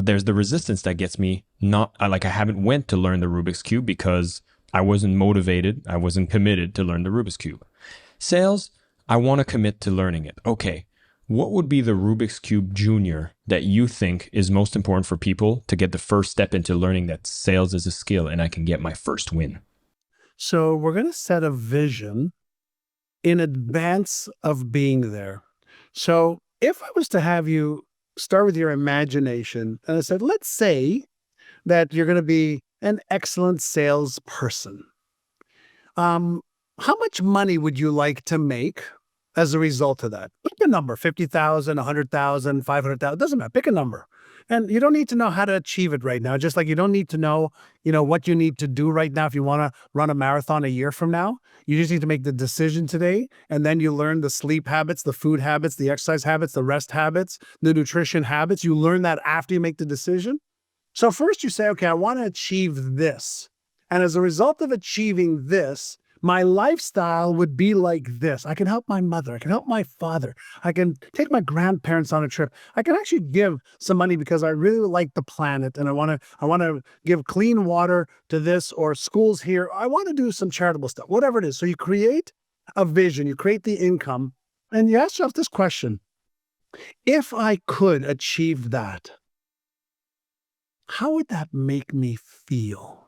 But there's the resistance that gets me not like I haven't went to learn the Rubik's Cube because I wasn't motivated. I wasn't committed to learn the Rubik's Cube. Sales, I want to commit to learning it. Okay. What would be the Rubik's Cube Junior that you think is most important for people to get the first step into learning that sales is a skill and I can get my first win? So we're going to set a vision in advance of being there. So if I was to have you start with your imagination and I said, let's say that you're going to be an excellent salesperson. How much money would you like to make as a result of that? Pick a number, 50,000, 100,000, 500,000, doesn't matter. Pick a number. And you don't need to know how to achieve it right now. Just like you don't need to know, what you need to do right now if you want to run a marathon a year from now. You just need to make the decision today. And then you learn the sleep habits, the food habits, the exercise habits, the rest habits, the nutrition habits. You learn that after you make the decision. So first you say, okay, I want to achieve this. And as a result of achieving this, my lifestyle would be like this. I can help my mother. I can help my father. I can take my grandparents on a trip. I can actually give some money because I really like the planet and I want to give clean water to this or schools here. I want to do some charitable stuff, whatever it is. So you create a vision, you create the income, and you ask yourself this question. If I could achieve that, how would that make me feel?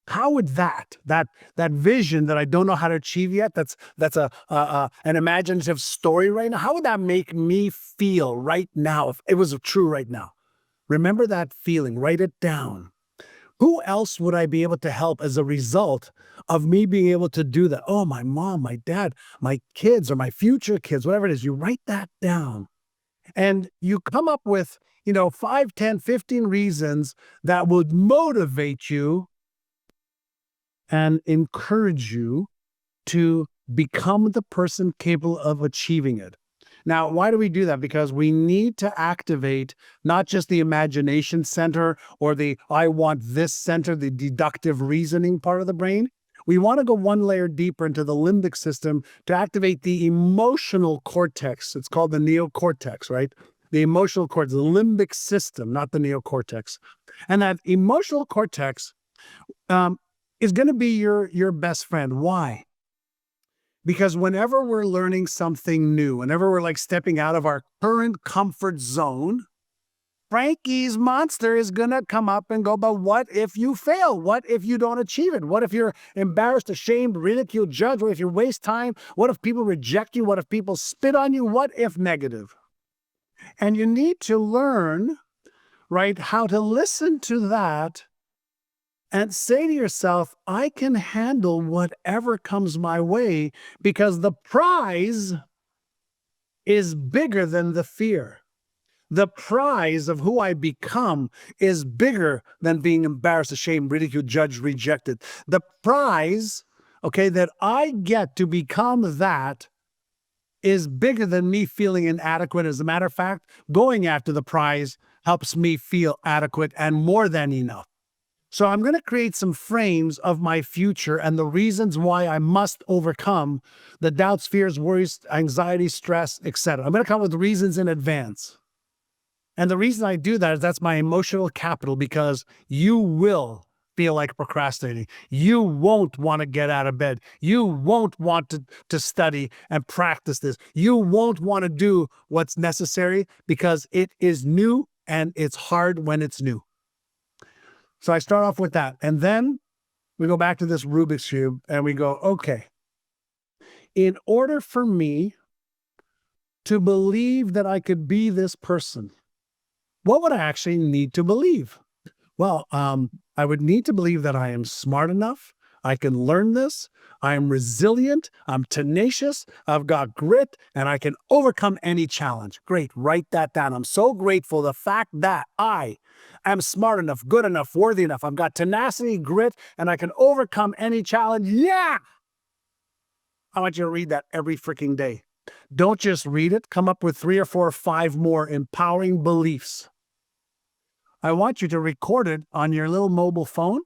How would that vision that I don't know how to achieve yet, that's an imaginative story right now, how would that make me feel right now if it was true right now? Remember that feeling, write it down. Who else would I be able to help as a result of me being able to do that? Oh, my mom, my dad, my kids, or my future kids, whatever it is, you write that down. And you come up with, 5, 10, 15 reasons that would motivate you and encourage you to become the person capable of achieving it. Now, why do we do that? Because we need to activate not just the imagination center or the I want this center, the deductive reasoning part of the brain. We want to go one layer deeper into the limbic system to activate the emotional cortex. It's called the neocortex, right? The emotional cortex, the limbic system, not the neocortex. And that emotional cortex is going to be your best friend. Why? Because whenever we're learning something new, whenever we're like stepping out of our current comfort zone, Frankie's monster is going to come up and go, but what if you fail? What if you don't achieve it? What if you're embarrassed, ashamed, ridiculed, judged? What if you waste time? What if people reject you? What if people spit on you? What if negative? And you need to learn, right, how to listen to that and say to yourself, I can handle whatever comes my way because the prize is bigger than the fear. The prize of who I become is bigger than being embarrassed, ashamed, ridiculed, judged, rejected. The prize, that I get to become that is bigger than me feeling inadequate. As a matter of fact, going after the prize helps me feel adequate and more than enough. So I'm going to create some frames of my future and the reasons why I must overcome the doubts, fears, worries, anxiety, stress, etc. I'm going to come up with reasons in advance. And the reason I do that is that's my emotional capital because you will feel like procrastinating. You won't want to get out of bed. You won't want to study and practice this. You won't want to do what's necessary because it is new and it's hard when it's new. So I start off with that. And then we go back to this Rubik's Cube and we go, okay, in order for me to believe that I could be this person, what would I actually need to believe? Well, I would need to believe that I am smart enough. I can learn this. I am resilient. I'm tenacious. I've got grit and I can overcome any challenge. Great. Write that down. I'm so grateful. The fact that I am smart enough, good enough, worthy enough. I've got tenacity, grit, and I can overcome any challenge. Yeah. I want you to read that every freaking day. Don't just read it. Come up with 3 or 4 or 5 more empowering beliefs. I want you to record it on your little mobile phone,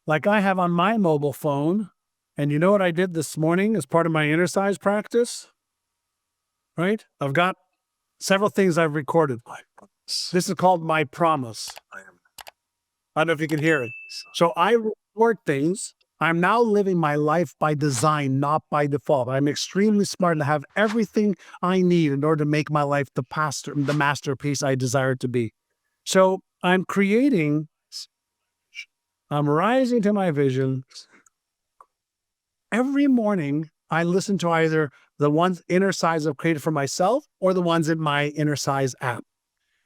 like I have on my mobile phone. And you know what I did this morning as part of my Innercise practice? Right? I've got several things I've recorded. This is called my promise. I don't know if you can hear it. So I record things. I'm now living my life by design, not by default. I'm extremely smart and have everything I need in order to make my life the masterpiece I desire it to be. So I'm rising to my vision. Every morning, I listen to either the ones Innercise I've created for myself or the ones in my Innercise app.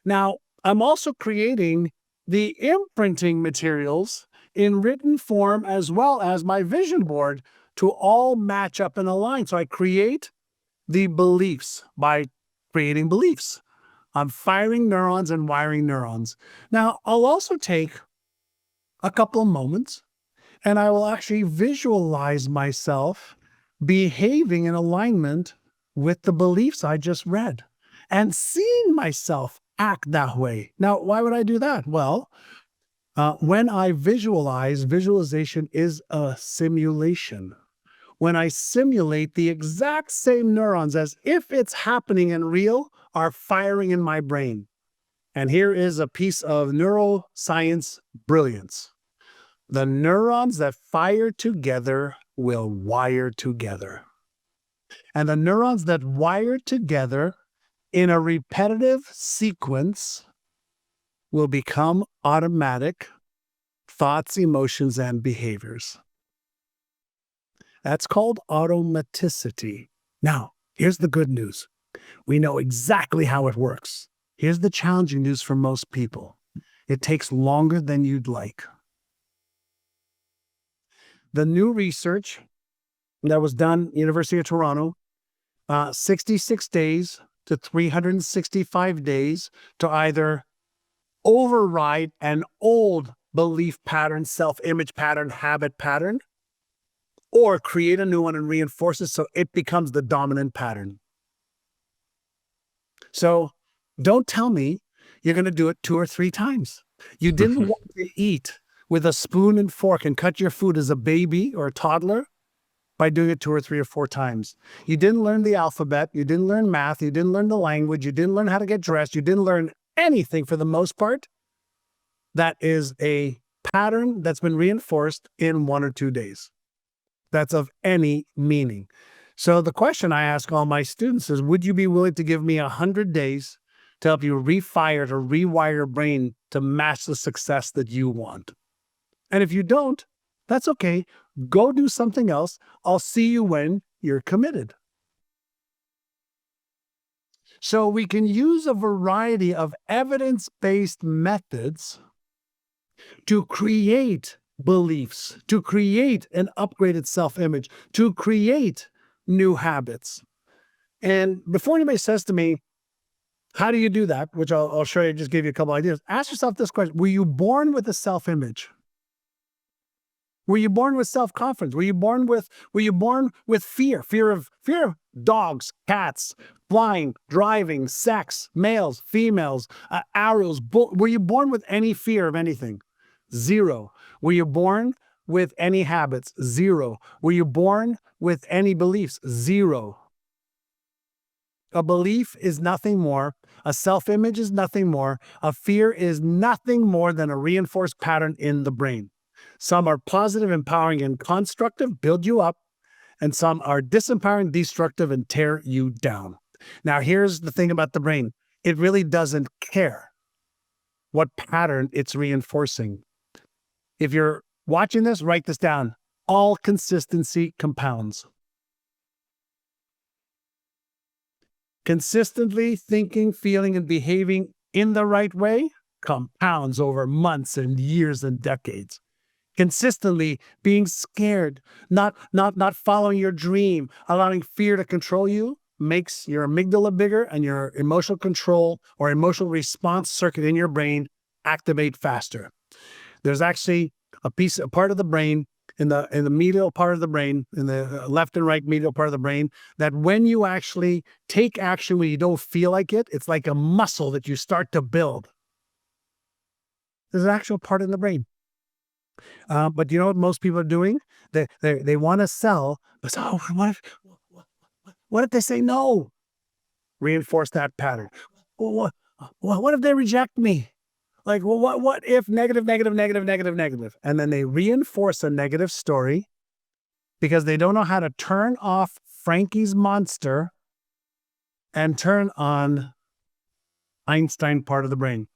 Now, I'm also creating the imprinting materials in written form as well as my vision board to all match up and align. So I create the beliefs by creating beliefs. I'm firing neurons and wiring neurons. Now, I'll also take a couple of moments and I will actually visualize myself behaving in alignment with the beliefs I just read and seeing myself act that way. Now, why would I do that? Well, when I visualize, visualization is a simulation. When I simulate, the exact same neurons as if it's happening in real are firing in my brain. And here is a piece of neuroscience brilliance. The neurons that fire together will wire together. And the neurons that wire together in a repetitive sequence will become automatic thoughts, emotions, and behaviors. That's called automaticity. Now, here's the good news. We know exactly how it works. Here's the challenging news for most people. It takes longer than you'd like. The new research that was done at University of Toronto, 66 days to 365 days to either override an old belief pattern, self-image pattern, habit pattern, or create a new one and reinforce it so it becomes the dominant pattern. So don't tell me you're going to do it 2 or 3 times. You didn't want to eat with a spoon and fork and cut your food as a baby or a toddler by doing it 2 or 3 or 4 times. You didn't learn the alphabet. You didn't learn math. You didn't learn the language. You didn't learn how to get dressed. You didn't learn anything for the most part. That is a pattern that's been reinforced in 1 or 2 days. That's of any meaning. So the question I ask all my students is, would you be willing to give me 100 days to help you refire, to rewire your brain to match the success that you want? And if you don't, that's okay. Go do something else. I'll see you when you're committed. So we can use a variety of evidence-based methods to create beliefs, to create an upgraded self-image, to create new habits. And before anybody says to me, how do you do that? Which I'll show you, just give you a couple ideas. Ask yourself this question. Were you born with a self-image? Were you born with self-confidence? Were you born with fear? Fear of dogs, cats, flying, driving, sex, males, females, arrows. Were you born with any fear of anything? 0. Were you born with any habits? 0. Were you born with any beliefs? 0. A belief is nothing more. A self-image is nothing more. A fear is nothing more than a reinforced pattern in the brain. Some are positive, empowering, and constructive, build you up, and some are disempowering, destructive, and tear you down. Now, here's the thing about the brain. It really doesn't care what pattern it's reinforcing. If you're watching this, write this down. All consistency compounds. Consistently thinking, feeling, and behaving in the right way compounds over months and years and decades. Consistently being scared, not following your dream, allowing fear to control you, makes your amygdala bigger and your emotional control or emotional response circuit in your brain activate faster. There's actually a part of the brain in the medial part of the brain, in the left and right medial part of the brain, that when you actually take action when you don't feel like it, it's like a muscle that you start to build. There's an actual part in the brain. But you know what most people are doing? They want to sell, but what if they say no? Reinforce that pattern. Well, what if they reject me? Like, well, what if negative, negative, negative, negative, negative? And then they reinforce a negative story because they don't know how to turn off Frankie's monster and turn on Einstein part of the brain.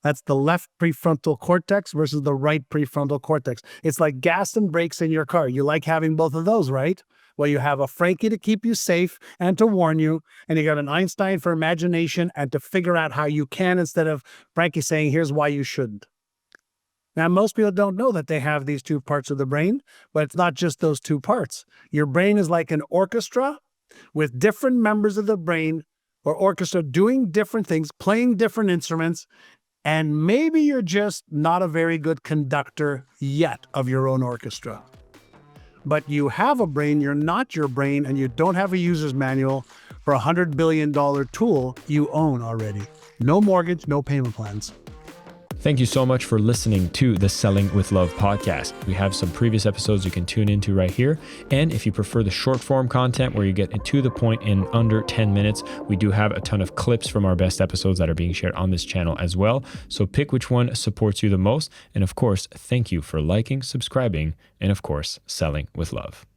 That's the left prefrontal cortex versus the right prefrontal cortex. It's like gas and brakes in your car. You like having both of those, right? Well, you have a Frankie to keep you safe and to warn you, and you got an Einstein for imagination and to figure out how you can instead of Frankie saying, here's why you shouldn't. Now, most people don't know that they have these two parts of the brain, but it's not just those two parts. Your brain is like an orchestra with different members of the brain or orchestra doing different things, playing different instruments, and maybe you're just not a very good conductor yet of your own orchestra. But you have a brain, you're not your brain, and you don't have a user's manual for a $100 billion tool you own already. No mortgage, no payment plans. Thank you so much for listening to the Selling with Love podcast. We have some previous episodes you can tune into right here. And if you prefer the short form content where you get to the point in under 10 minutes, we do have a ton of clips from our best episodes that are being shared on this channel as well. So pick which one supports you the most. And of course, thank you for liking, subscribing, and of course, selling with love.